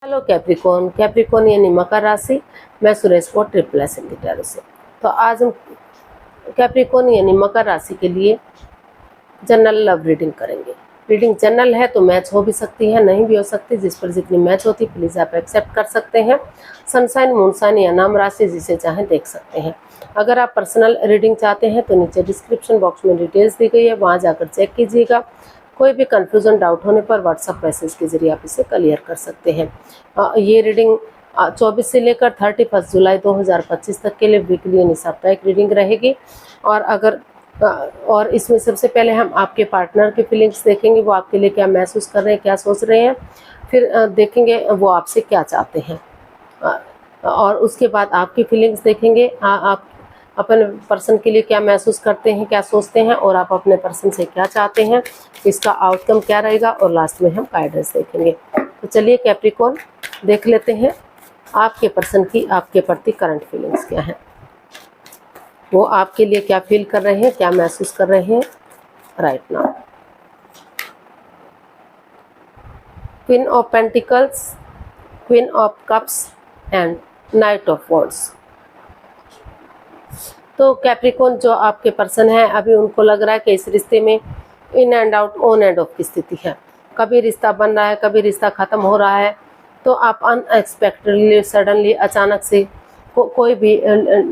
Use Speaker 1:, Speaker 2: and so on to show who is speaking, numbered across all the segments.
Speaker 1: Hello Capricorn. Capricorn यानी मकर राशि। मैं सुरेश को ट्रिपल सिंधी टैरो से। तो आज हम कैप्रिकॉन यानी मकर राशि के लिए जनरल लव रीडिंग करेंगे। रीडिंग जनरल है तो मैच हो भी सकती है, नहीं भी हो सकती। जिस पर जितनी मैच होती प्लीज़ आप एक्सेप्ट कर सकते हैं। सनसाइन, मूनसाइन या नाम राशि जिसे चाहें देख सकते हैं। अगर आप पर्सनल रीडिंग चाहते हैं तो नीचे डिस्क्रिप्शन बॉक्स में डिटेल्स दी गई है, वहाँ जाकर चेक कीजिएगा। कोई भी कन्फ्यूज़न, डाउट होने पर व्हाट्सएप मैसेज के जरिए आप इसे क्लियर कर सकते हैं। ये रीडिंग 24 से लेकर 31 जुलाई 2025 तक के लिए वीकली यानी साप्ताहिक रीडिंग रहेगी। और इसमें सबसे पहले हम आपके पार्टनर की फीलिंग्स देखेंगे, वो आपके लिए क्या महसूस कर रहे हैं, क्या सोच रहे हैं। फिर देखेंगे वो आपसे क्या चाहते हैं, और उसके बाद आपकी फीलिंग्स देखेंगे। आप अपने पर्सन के लिए क्या महसूस करते हैं, क्या सोचते हैं, और आप अपने पर्सन से क्या चाहते हैं, इसका आउटकम क्या रहेगा, और लास्ट में हम गाइडेंस देखेंगे। तो चलिए कैप्रिकॉन देख लेते हैं आपके पर्सन की आपके प्रति करंट फीलिंग्स क्या हैं, वो आपके लिए क्या फील कर रहे हैं, क्या महसूस कर रहे हैं right now. Queen of pentacles, queen of cups and night of wands. तो कैप्रिकॉन जो आपके पर्सन है, अभी उनको लग रहा है कि इस रिश्ते में in and out, on end of की स्थिति है। कभी रिश्ता बन रहा है, कभी रिश्ता ख़त्म हो रहा है। तो आप अनएक्सपेक्टेडली, सडनली, अचानक से कोई भी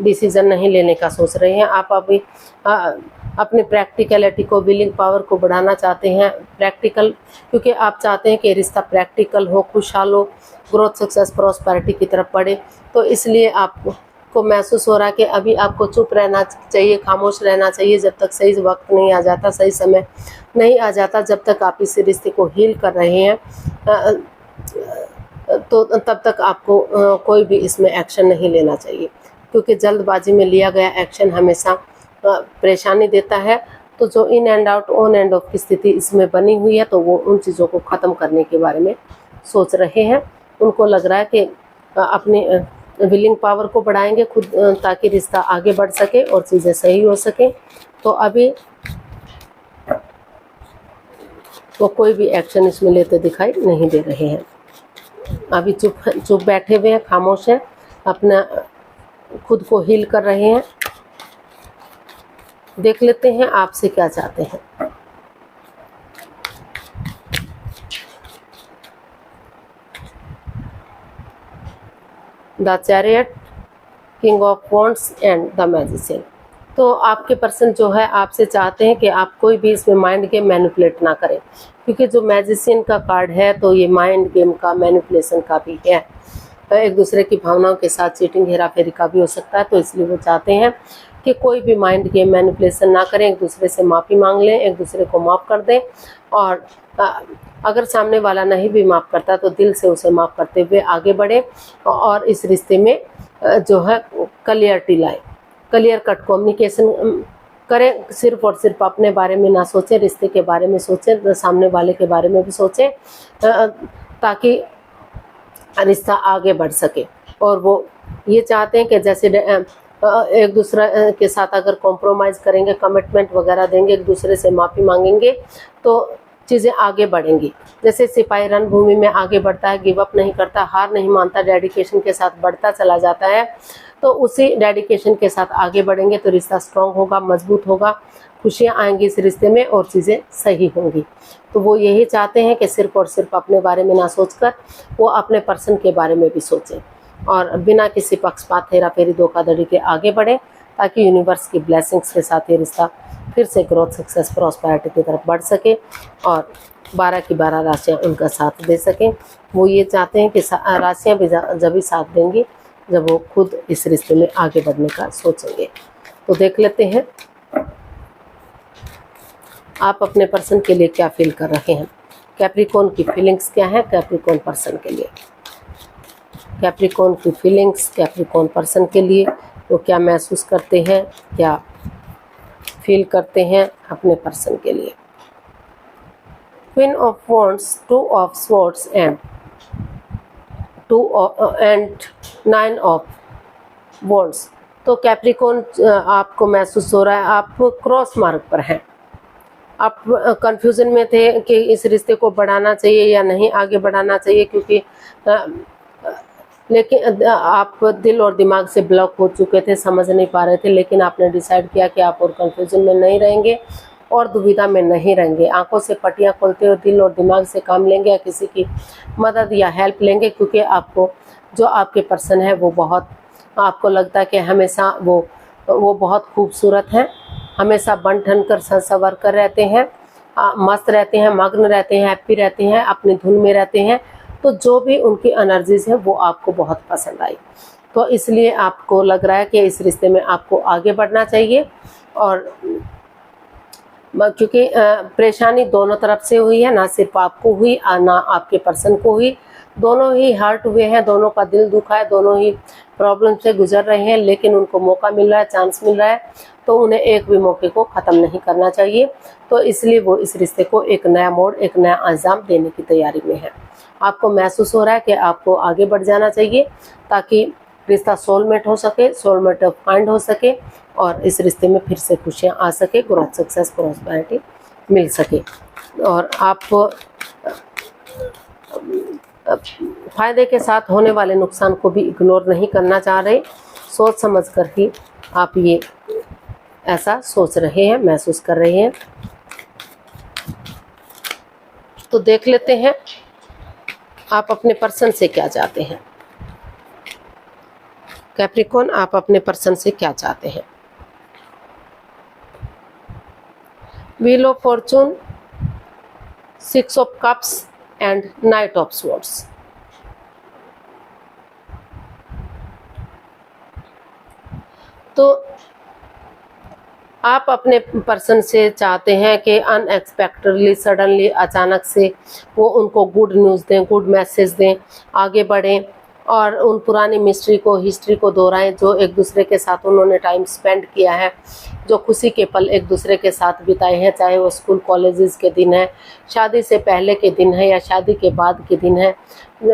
Speaker 1: डिसीजन नहीं लेने का सोच रहे हैं। आप अभी अपनी प्रैक्टिकलिटी को, विलिंग पावर को बढ़ाना चाहते हैं। प्रैक्टिकल, क्योंकि आप चाहते हैं कि रिश्ता प्रैक्टिकल हो, खुशहाल हो, ग्रोथ, सक्सेस, प्रॉस्पेरिटी की तरफ बढ़े। तो इसलिए आपको महसूस हो रहा है कि अभी आपको चुप रहना चाहिए, खामोश रहना चाहिए, जब तक सही वक्त नहीं आ जाता, सही समय नहीं आ जाता, जब तक आप इस रिश्ते को हील कर रहे हैं, तो तब तक आपको कोई भी इसमें एक्शन नहीं लेना चाहिए, क्योंकि जल्दबाजी में लिया गया एक्शन हमेशा परेशानी देता है। तो जो in and out, on end of की स्थिति इसमें बनी हुई है, तो वो उन चीज़ों को ख़त्म करने के बारे में सोच रहे हैं। उनको लग रहा है कि अपनी विलिंग पावर को बढ़ाएंगे खुद, ताकि रिश्ता आगे बढ़ सके और चीज़ें सही हो सके। तो अभी वो कोई भी एक्शन इसमें लेते दिखाई नहीं दे रहे हैं। अभी चुप बैठे हुए हैं, खामोश हैं, अपना खुद को हील कर रहे हैं। देख लेते हैं आपसे क्या चाहते हैं। The chariot, king of wands and the magician. तो आपके पर्सन जो है आपसे चाहते हैं कि आप कोई भी इसमें माइंड गेम मैनिपुलेट ना करें, क्योंकि जो मैजिशियन का कार्ड है तो ये माइंड गेम का, मैनिपुलेशन का भी है। एक दूसरे की भावनाओं के साथ चीटिंग, हेरा फेरी का भी हो सकता है। तो इसलिए वो चाहते हैं कि कोई भी माइंड गेम, मैनिपुलेशन ना करें, एक दूसरे से माफ़ी मांग लें, एक दूसरे को माफ़ कर दें। और अगर सामने वाला नहीं भी माफ़ करता तो दिल से उसे माफ़ करते हुए आगे बढ़ें, और इस रिश्ते में जो है क्लियरिटी लाएं, क्लियर कट कम्युनिकेशन करें। सिर्फ और सिर्फ अपने बारे में ना सोचें, रिश्ते के बारे में सोचें, सामने वाले के बारे में भी सोचें, ताकि रिश्ता आगे बढ़ सके। और वो ये चाहते हैं कि जैसे एक दूसरे के साथ अगर कॉम्प्रोमाइज़ करेंगे, कमिटमेंट वगैरह देंगे, एक दूसरे से माफ़ी मांगेंगे, तो चीज़ें आगे बढ़ेंगी। जैसे सिपाही रणभूमि में आगे बढ़ता है, गिव अप नहीं करता, हार नहीं मानता, डेडिकेशन के साथ बढ़ता चला जाता है। तो उसी डेडिकेशन के साथ आगे बढ़ेंगे तो रिश्ता स्ट्रॉन्ग होगा, मजबूत होगा, खुशियाँ आएंगी इस रिश्ते में और चीज़ें सही होंगी। तो वो यही चाहते हैं कि सिर्फ और सिर्फ अपने बारे में ना सोचकर वो अपने पर्सन के बारे में भी सोचें, और बिना किसी पक्षपात, हेरा फेरी, धोखाधड़ी के आगे बढ़ें, ताकि यूनिवर्स की ब्लेसिंग्स के साथ ये रिश्ता फिर से ग्रोथ, सक्सेस, प्रॉस्पेरिटी की तरफ बढ़ सके और 12 की 12 राशियाँ उनका साथ दे सकें। वो ये चाहते हैं कि राशियाँ भी जब भी साथ देंगी जब वो खुद इस रिश्ते में आगे बढ़ने का सोचेंगे। तो देख लेते हैं आप अपने पर्सन के लिए क्या फील कर रहे हैं, कैप्रिकॉन की फीलिंग्स क्या है कैप्रिकॉन पर्सन के लिए। कैप्रिकॉन की फीलिंग्स कैप्रिकॉन पर्सन के लिए, वो क्या महसूस करते हैं, क्या फील करते हैं अपने पर्सन के लिए। Queen of wands, two of swords and 9 of wands. तो कैप्रिकॉन आपको महसूस हो रहा है आप क्रॉस मार्ग पर हैं, आप कंफ्यूजन में थे कि इस रिश्ते को बढ़ाना चाहिए या नहीं आगे बढ़ाना चाहिए, क्योंकि लेकिन आप दिल और दिमाग से ब्लॉक हो चुके थे, समझ नहीं पा रहे थे, लेकिन आपने डिसाइड किया कि आप और कंफ्यूजन में नहीं रहेंगे और दुविधा में नहीं रहेंगे। आंखों से पट्टियां खोलते हुए दिल और दिमाग से काम लेंगे या किसी की मदद या हेल्प लेंगे, क्योंकि आपको जो आपके पर्सन है वो बहुत, आपको लगता है कि हमेशा वो बहुत खूबसूरत हैं, हमेशा बन ठन कर संवर कर रहते हैं, मस्त रहते हैं, मग्न रहते हैं, हैप्पी रहते हैं, अपनी धुन में रहते हैं। तो जो भी उनकी एनर्जीज है वो आपको बहुत पसंद आई, तो इसलिए आपको लग रहा है कि इस रिश्ते में आपको आगे बढ़ना चाहिए। और क्योंकि परेशानी दोनों तरफ से हुई है, ना सिर्फ आपको हुई ना आपके पर्सन को हुई, दोनों ही हर्ट हुए हैं, दोनों का दिल दुखा है, दोनों ही प्रॉब्लम से गुजर रहे हैं, लेकिन उनको मौका मिल रहा है, चांस मिल रहा है, तो उन्हें एक भी मौके को ख़त्म नहीं करना चाहिए। तो इसलिए वो इस रिश्ते को एक नया मोड़, एक नया अंजाम देने की तैयारी में है। आपको महसूस हो रहा है कि आपको आगे बढ़ जाना चाहिए ताकि रिश्ता सोलमेट हो सके, सोलमेट ऑफ काइंड हो सके और इस रिश्ते में फिर से खुशियाँ आ सके, ग्रोथ, सक्सेस, प्रॉस्पेरिटी मिल सके। और आप फायदे के साथ होने वाले नुकसान को भी इग्नोर नहीं करना चाह रहे, सोच समझ कर ही आप ये ऐसा सोच रहे हैं, महसूस कर रहे हैं। तो देख लेते हैं आप अपने पर्सन से क्या चाहते हैं। कैप्रिकॉर्न, आप अपने पर्सन से क्या चाहते हैं? Wheel of Fortune, 6 of cups and night of swords. तो आप अपने पर्सन से चाहते हैं कि अनएक्सपेक्टेडली, सडनली, अचानक से वो उनको गुड न्यूज़ दें, गुड मैसेज दें, आगे बढ़ें और उन पुरानी मिस्ट्री को, हिस्ट्री को दोहराएं जो एक दूसरे के साथ उन्होंने टाइम स्पेंड किया है, जो खुशी के पल एक दूसरे के साथ बिताए हैं, चाहे वो स्कूल कॉलेजेस के दिन है, शादी से पहले के दिन है या शादी के बाद के दिन है।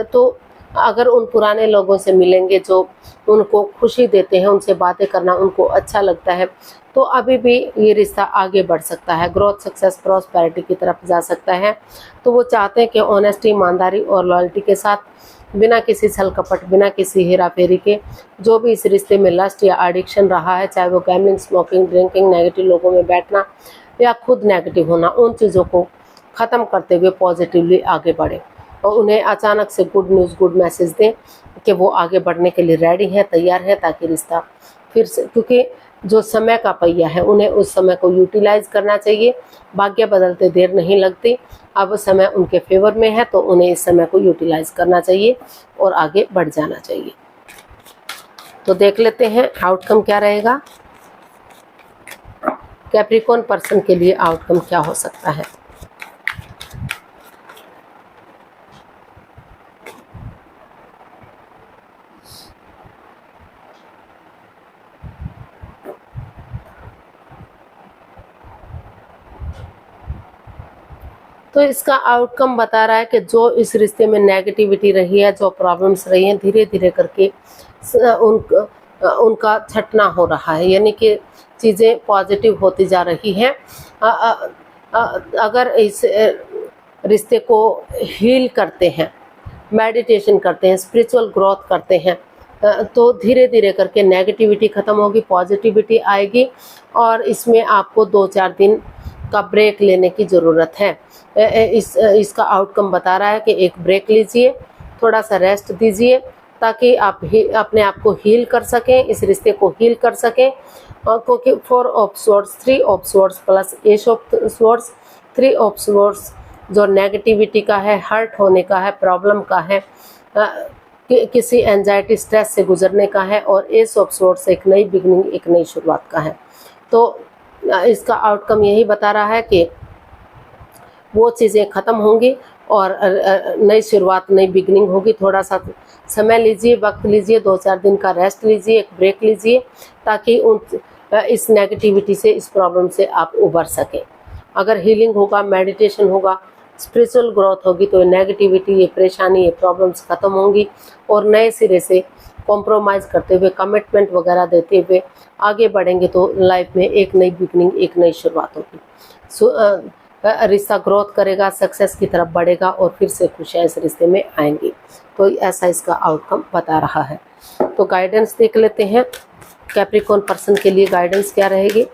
Speaker 1: तो अगर उन पुराने लोगों से मिलेंगे जो उनको खुशी देते हैं, उनसे बातें करना उनको अच्छा लगता है, तो अभी भी ये रिश्ता आगे बढ़ सकता है, ग्रोथ, सक्सेस, प्रॉस्पेरिटी की तरफ जा सकता है। तो वो चाहते हैं कि ऑनेस्टी, ईमानदारी और लॉयल्टी के साथ, बिना किसी छल कपट, बिना किसी हेरा फेरी के, जो भी इस रिश्ते में लस्ट या एडिक्शन रहा है, चाहे वो गैम्बलिंग, स्मोकिंग, ड्रिंकिंग, नेगेटिव लोगों में बैठना या खुद नेगेटिव होना, उन चीज़ों को ख़त्म करते हुए पॉजिटिवली आगे बढ़े और उन्हें अचानक से गुड न्यूज़, गुड मैसेज दें कि वो आगे बढ़ने के लिए रेडी हैं, तैयार हैं, ताकि रिश्ता फिर से, क्योंकि जो समय का पहिया है उन्हें उस समय को यूटिलाइज करना चाहिए। भाग्य बदलते देर नहीं लगती, अब समय उनके फेवर में है तो उन्हें इस समय को यूटिलाइज करना चाहिए और आगे बढ़ जाना चाहिए। तो देख लेते हैं आउटकम क्या रहेगा। कैप्रिकॉर्न पर्सन के लिए आउटकम क्या हो सकता है। तो इसका आउटकम बता रहा है कि जो इस रिश्ते में नेगेटिविटी रही है, जो प्रॉब्लम्स रही हैं, धीरे धीरे करके उनका छटना हो रहा है, यानी कि चीज़ें पॉजिटिव होती जा रही हैं। अगर इस रिश्ते को हील करते हैं, मेडिटेशन करते हैं, स्पिरिचुअल ग्रोथ करते हैं, तो धीरे धीरे करके नेगेटिविटी ख़त्म होगी, पॉजिटिविटी आएगी और इसमें आपको 2-4 दिन का ब्रेक लेने की ज़रूरत है। इसका आउटकम बता रहा है कि एक ब्रेक लीजिए, थोड़ा सा रेस्ट दीजिए ताकि आप अपने आप को हील कर सकें, इस रिश्ते को हील कर सकें। क्योंकि 4 of swords, 3 of swords plus S of swords, 3 of swords जो नेगेटिविटी का है, हर्ट होने का है, प्रॉब्लम का है, किसी एंजाइटी, स्ट्रेस से गुजरने का है, और एस ऑफ स्वॉर्ड्स एक नई बिगनिंग, एक नई शुरुआत का है। तो इसका आउटकम यही बता रहा है कि वो चीज़ें ख़त्म होंगी और नई शुरुआत, नई बिगनिंग होगी। थोड़ा सा समय लीजिए, वक्त लीजिए, 2-4 दिन का रेस्ट लीजिए, एक ब्रेक लीजिए ताकि इस नेगेटिविटी से, इस प्रॉब्लम से आप उबर सकें। अगर हीलिंग होगा, मेडिटेशन होगा, स्पिरिचुअल ग्रोथ होगी तो नेगेटिविटी, ये परेशानी, ये प्रॉब्लम्स ख़त्म होंगी और नए सिरे से कॉम्प्रोमाइज़ करते हुए, कमिटमेंट वगैरह देते हुए आगे बढ़ेंगे तो लाइफ में एक नई बिगनिंग, एक नई शुरुआत होगी। रिश्ता ग्रोथ करेगा, सक्सेस की तरफ बढ़ेगा और फिर से खुशियाँ इस रिश्ते में आएंगी। तो ऐसा इसका आउटकम बता रहा है। तो गाइडेंस देख लेते हैं, कैप्रिकॉर्न पर्सन के लिए गाइडेंस क्या रहेगी।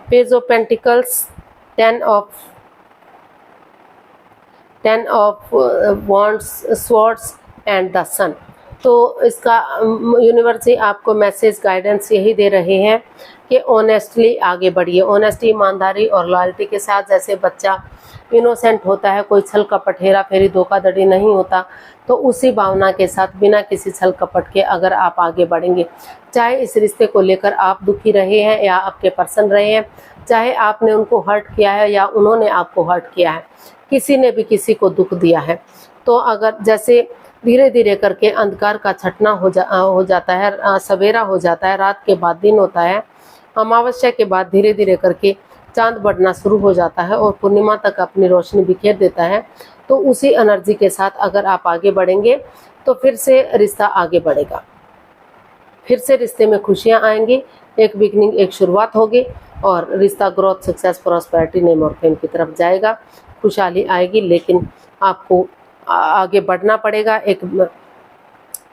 Speaker 1: Page of pentacles, ten of wands, swords and the sun. तो इसका यूनिवर्स ही आपको मैसेज गाइडेंस यही दे रहे हैं कि ऑनेस्टली आगे बढ़िए, ऑनेस्टी, ईमानदारी और लॉयल्टी के साथ। जैसे बच्चा इनोसेंट होता है, कोई छल कपट, हेरा फेरी, धोखाधड़ी नहीं होता, तो उसी भावना के साथ बिना किसी छल कपट के अगर आप आगे बढ़ेंगे, चाहे इस रिश्ते को लेकर आप दुखी रहे हैं या आपके पर्सन रहे हैं, चाहे आपने उनको हर्ट किया है या उन्होंने आपको हर्ट किया है, किसी ने भी किसी को दुख दिया है, तो अगर जैसे धीरे धीरे करके अंधकार का छटना हो जाता है, सवेरा हो जाता है, रात के बाद दिन होता है, अमावस्या के बाद धीरे धीरे करके चांद बढ़ना शुरू हो जाता है और पूर्णिमा तक अपनी रोशनी बिखेर देता है। तो उसी एनर्जी के साथ अगर आप आगे बढ़ेंगे तो फिर से रिश्ता आगे बढ़ेगा, फिर से रिश्ते में खुशियां आएंगी, एक बिगनिंग, एक शुरुआत होगी और रिश्ता ग्रोथ, सक्सेस, प्रॉस्पेरिटी, नेम और फेम की तरफ जाएगा, खुशहाली आएगी। लेकिन आपको आगे बढ़ना पड़ेगा, एक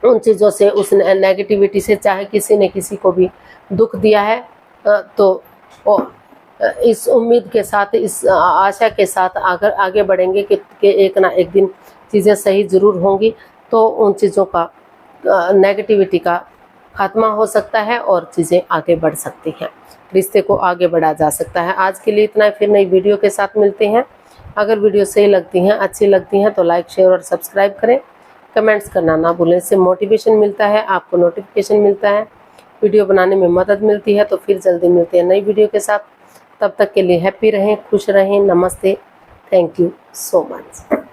Speaker 1: उन चीज़ों से, उस नेगेटिविटी से, चाहे किसी ने किसी को भी दुख दिया है तो इस उम्मीद के साथ, इस आशा के साथ अगर आगे बढ़ेंगे कि एक ना एक दिन चीज़ें सही ज़रूर होंगी, तो उन चीज़ों का, नेगेटिविटी का खात्मा हो सकता है और चीज़ें आगे बढ़ सकती हैं, रिश्ते को आगे बढ़ा जा सकता है। आज के लिए इतना है, फिर नई वीडियो के साथ मिलते हैं। अगर वीडियो सही लगती हैं, अच्छी लगती हैं तो लाइक, शेयर और सब्सक्राइब करें, कमेंट्स करना ना भूलें। इससे मोटिवेशन मिलता है, आपको नोटिफिकेशन मिलता है, वीडियो बनाने में मदद मिलती है। तो फिर जल्दी मिलते हैं नई वीडियो के साथ। तब तक के लिए हैप्पी रहें, खुश रहें। नमस्ते, थैंक यू सो मच।